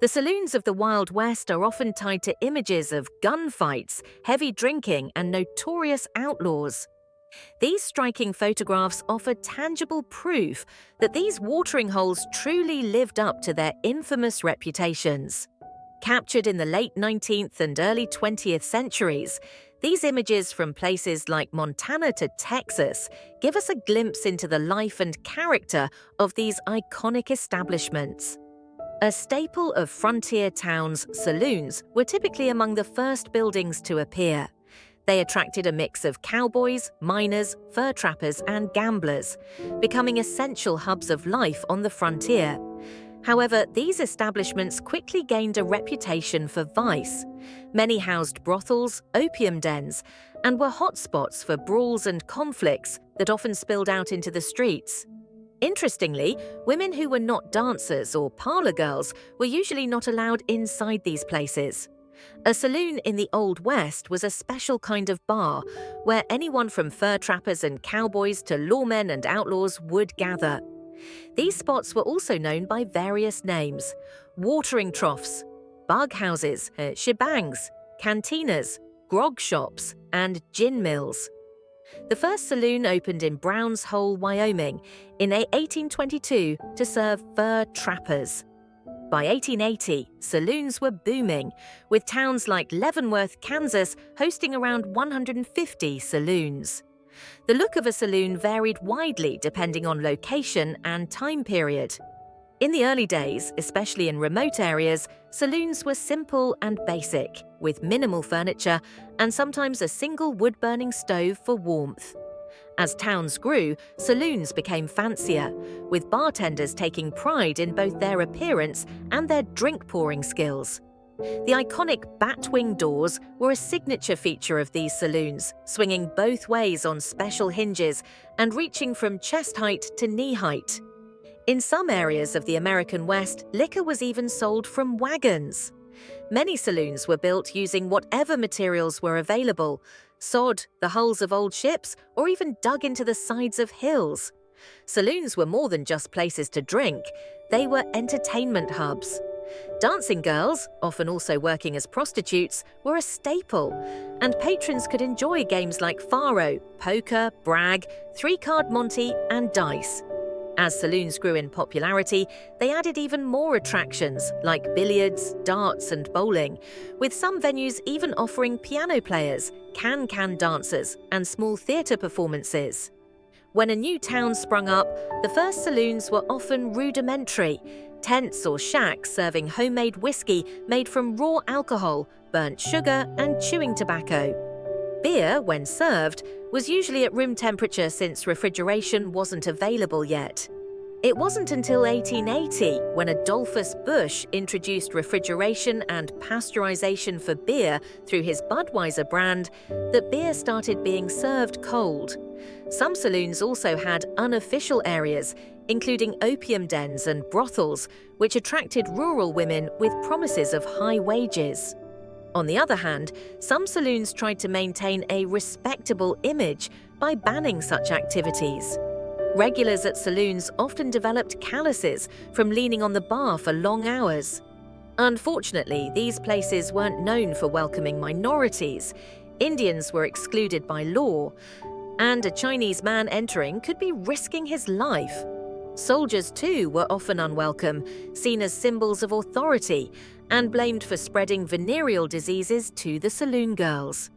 The saloons of the Wild West are often tied to images of gunfights, heavy drinking, and notorious outlaws. These striking photographs offer tangible proof that these watering holes truly lived up to their infamous reputations. Captured in the late 19th and early 20th centuries, these images from places like Montana to Texas give us a glimpse into the life and character of these iconic establishments. A staple of frontier towns, saloons were typically among the first buildings to appear. They attracted a mix of cowboys, miners, fur trappers, and gamblers, becoming essential hubs of life on the frontier. However, these establishments quickly gained a reputation for vice. Many housed brothels, opium dens, and were hotspots for brawls and conflicts that often spilled out into the streets. Interestingly, women who were not dancers or parlor girls were usually not allowed inside these places. A saloon in the Old West was a special kind of bar where anyone from fur trappers and cowboys to lawmen and outlaws would gather. These spots were also known by various names: watering troughs, bug houses, shebangs, cantinas, grog shops, and gin mills. The first saloon opened in Browns Hole, Wyoming, in 1822 to serve fur trappers. By 1880, saloons were booming, with towns like Leavenworth, Kansas, hosting around 150 saloons. The look of a saloon varied widely depending on location and time period. In the early days, especially in remote areas, saloons were simple and basic, with minimal furniture and sometimes a single wood-burning stove for warmth. As towns grew, saloons became fancier, with bartenders taking pride in both their appearance and their drink-pouring skills. The iconic batwing doors were a signature feature of these saloons, swinging both ways on special hinges and reaching from chest height to knee height. In some areas of the American West, liquor was even sold from wagons. Many saloons were built using whatever materials were available: sod, the hulls of old ships, or even dug into the sides of hills. Saloons were more than just places to drink, they were entertainment hubs. Dancing girls, often also working as prostitutes, were a staple, and patrons could enjoy games like faro, poker, brag, three-card monte, and dice. As saloons grew in popularity, they added even more attractions like billiards, darts, and bowling, with some venues even offering piano players, can-can dancers, and small theatre performances. When a new town sprung up, the first saloons were often rudimentary, tents or shacks serving homemade whiskey made from raw alcohol, burnt sugar, and chewing tobacco. Beer, when served, was usually at room temperature since refrigeration wasn't available yet. It wasn't until 1880, when Adolphus Busch introduced refrigeration and pasteurization for beer through his Budweiser brand, that beer started being served cold. Some saloons also had unofficial areas, including opium dens and brothels, which attracted rural women with promises of high wages. On the other hand, some saloons tried to maintain a respectable image by banning such activities. Regulars at saloons often developed calluses from leaning on the bar for long hours. Unfortunately, these places weren't known for welcoming minorities. Indians were excluded by law, and a Chinese man entering could be risking his life. Soldiers, too, were often unwelcome, seen as symbols of authority, and blamed for spreading venereal diseases to the saloon girls.